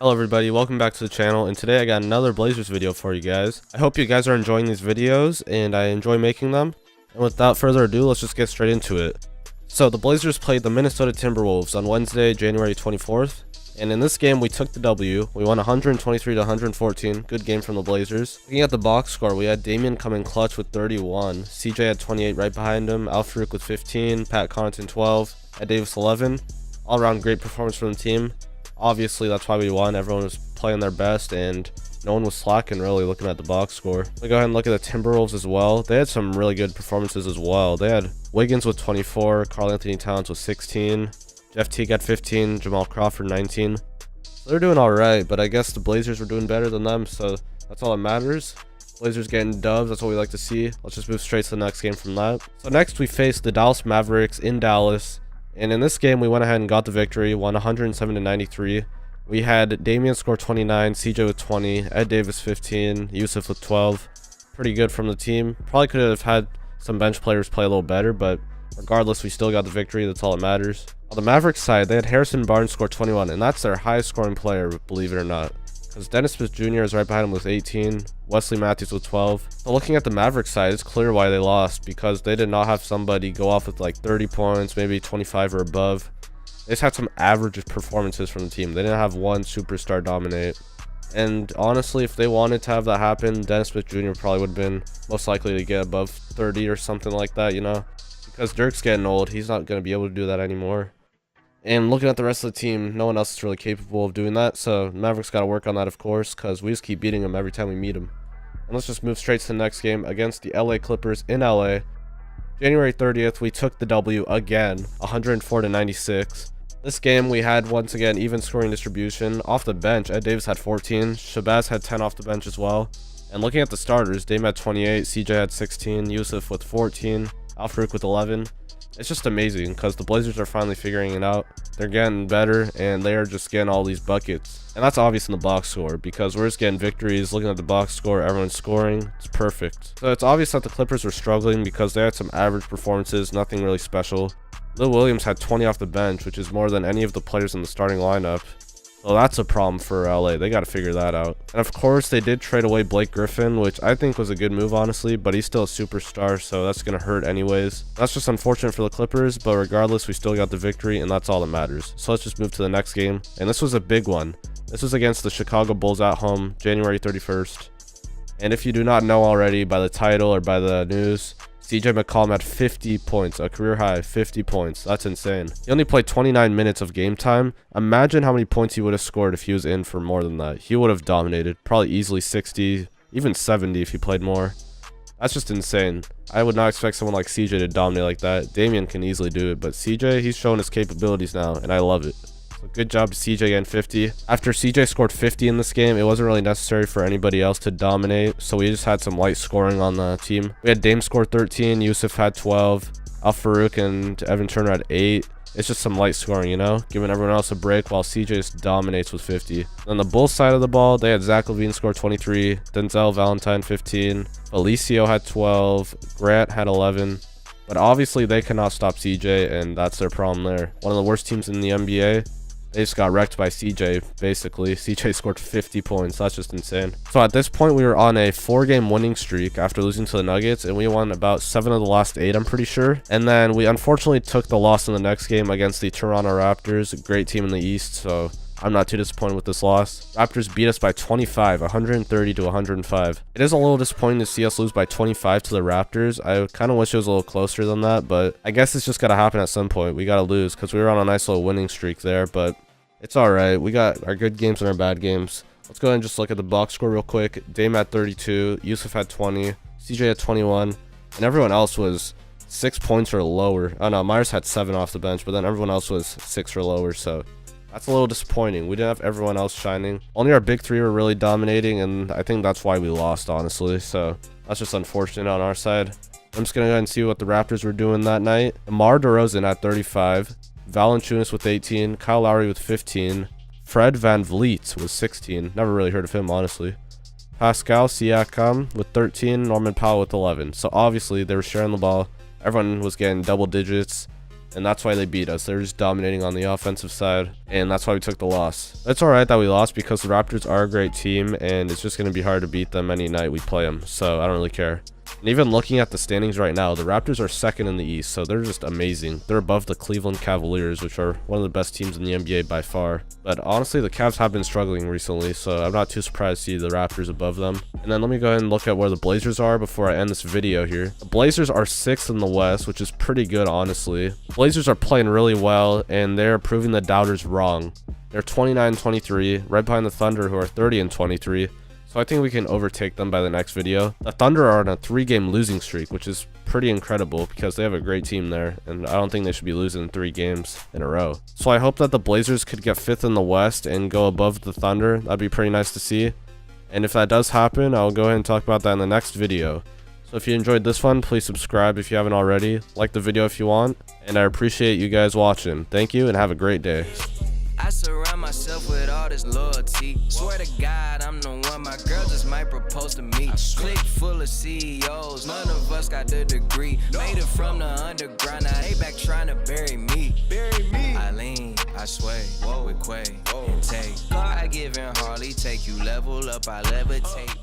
Hello everybody, welcome back to the channel, and today I got another Blazers video for you guys. I hope you guys are enjoying these videos, and I enjoy making them. And without further ado, let's just get straight into it. So the Blazers played the Minnesota Timberwolves on Wednesday, January 24th. And in this game, we took the W. We won 123 to 114. Good game from the Blazers. Looking at the box score, we had Damian come in clutch with 31. CJ had 28 right behind him. Al-Farouq with 15. Pat Connaughton 12. Ed Davis 11. All around great performance from the team. Obviously, that's why we won. Everyone was playing their best, and no one was slacking really looking at the box score. We go ahead and look at the Timberwolves as well. They had some really good performances as well. They had Wiggins with 24. Karl Anthony Towns with 16. Jeff Teague had 15, Jamal Crawford 19. So they're doing alright, but I guess the Blazers were doing better than them, so that's all that matters. Blazers getting dubs, that's what we like to see. Let's just move straight to the next game from that. So next we faced the Dallas Mavericks in Dallas, and in this game we went ahead and got the victory, won 107 to 93. We had Damian score 29, CJ with 20, Ed Davis 15, Yusuf with 12. Pretty good from the team. Probably could have had some bench players play a little better, but regardless, we still got the victory. That's all that matters. On the Mavericks side, they had Harrison Barnes score 21, and that's their highest scoring player, believe it or not. Because Dennis Smith Jr. is right behind him with 18, Wesley Matthews with 12. So looking at the Mavericks side, it's clear why they lost, because they did not have somebody go off with like 30 points, maybe 25 or above. They just had some average performances from the team. They didn't have one superstar dominate. And honestly, if they wanted to have that happen, Dennis Smith Jr. probably would have been most likely to get above 30 or something like that, you know? Because Dirk's getting old, he's not going to be able to do that anymore. And looking at the rest of the team, no one else is really capable of doing that. So Mavericks got to work on that, of course, because we just keep beating them every time we meet them. And let's just move straight to the next game against the LA Clippers in LA. January 30th, we took the W again, 104 to 96. This game, we had, once again, even scoring distribution. Off the bench, Ed Davis had 14. Shabazz had 10 off the bench as well. And looking at the starters, Dame had 28, CJ had 16, Yusuf with 14. Al-Farouq with 11. It's just amazing because the Blazers are finally figuring it out. They're getting better, and they are just getting all these buckets. And that's obvious in the box score because we're just getting victories. Looking at the box score, everyone's scoring. It's perfect. So it's obvious that the Clippers were struggling because they had some average performances, nothing really special. Lou Williams had 20 off the bench, which is more than any of the players in the starting lineup. So that's a problem for LA. They got to figure that out. And of course, they did trade away Blake Griffin, which I think was a good move, honestly, but he's still a superstar, so that's going to hurt anyways. That's just unfortunate for the Clippers, but regardless, we still got the victory, and that's all that matters. So let's just move to the next game. And this was a big one. This was against the Chicago Bulls at home, January 31st. And if you do not know already by the title or by the news, CJ McCollum had 50 points, a career high, 50 points. That's insane. He only played 29 minutes of game time. Imagine how many points he would have scored if he was in for more than that. He would have dominated, probably easily 60, even 70 if he played more. That's just insane. I would not expect someone like CJ to dominate like that. Damian can easily do it, but CJ, he's showing his capabilities now, and I love it. Good job to CJ getting 50. After CJ scored 50 in this game, it wasn't really necessary for anybody else to dominate, so we just had some light scoring on the team. We had Dame score 13, Yusuf had 12, Al-Farouq and Evan Turner had 8. It's just some light scoring, you know, giving everyone else a break while CJ just dominates with 50. On the Bulls side of the ball, they had Zach LaVine score 23, Denzel Valentine 15, Felicio had 12, Grant had 11. But obviously they cannot stop CJ, and that's their problem there. One of the worst teams in the NBA. They just got wrecked by CJ, basically. CJ scored 50 points. That's just insane. So at this point, we were on a 4-game winning streak after losing to the Nuggets, and we won about 7 of the last 8, I'm pretty sure. And then we unfortunately took the loss in the next game against the Toronto Raptors, a great team in the East, so I'm not too disappointed with this loss. Raptors beat us by 25, 130 to 105. It is a little disappointing to see us lose by 25 to the Raptors. I kind of wish it was a little closer than that, but I guess it's just got to happen at some point. We got to lose because we were on a nice little winning streak there, but it's all right. We got our good games and our bad games. Let's go ahead and just look at the box score real quick. Dame had 32, Yusuf had 20, CJ had 21, and everyone else was 6 points or lower. Oh no, Myers had 7 off the bench, but then everyone else was 6 or lower, so that's a little disappointing. We didn't have everyone else shining. Only our big three were really dominating, and I think that's why we lost, honestly. So that's just unfortunate on our side. I'm just going to go ahead and see what the Raptors were doing that night. DeMar DeRozan at 35. Valanciunas with 18. Kyle Lowry with 15. Fred VanVleet with 16. Never really heard of him, honestly. Pascal Siakam with 13. Norman Powell with 11. So obviously they were sharing the ball. Everyone was getting double digits. and that's why they beat us. They're just dominating on the offensive side, and that's why we took the loss. It's alright that we lost because the Raptors are a great team, and it's just going to be hard to beat them any night we play them, so I don't really care. And even looking at the standings right now, the Raptors are second in the East, so they're just amazing. They're above the Cleveland Cavaliers, which are one of the best teams in the NBA by far. But honestly, the Cavs have been struggling recently, so I'm not too surprised to see the Raptors above them. And then let me go ahead and look at where the Blazers are before I end this video here. The Blazers are 6th in the West, which is pretty good, honestly. The Blazers are playing really well, and they're proving the doubters wrong. They're 29-23, right behind the Thunder, who are 30-23. So I think we can overtake them by the next video. The Thunder are on a 3-game losing streak, which is pretty incredible because they have a great team there, and I don't think they should be losing 3 games in a row. So I hope that the Blazers could get 5th in the West and go above the Thunder. That'd be pretty nice to see. And if that does happen, I'll go ahead and talk about that in the next video. So if you enjoyed this one, please subscribe if you haven't already. Like the video if you want, and I appreciate you guys watching. Thank you and have a great day. I surround myself with all this loyalty. Swear to God, I'm the one my girl just might propose to me. Clique full of CEOs, none of us got the degree. Made it from the underground, now they back trying to bury me. I lean, I sway, with Quay and take. I give and hardly take you level up, I levitate.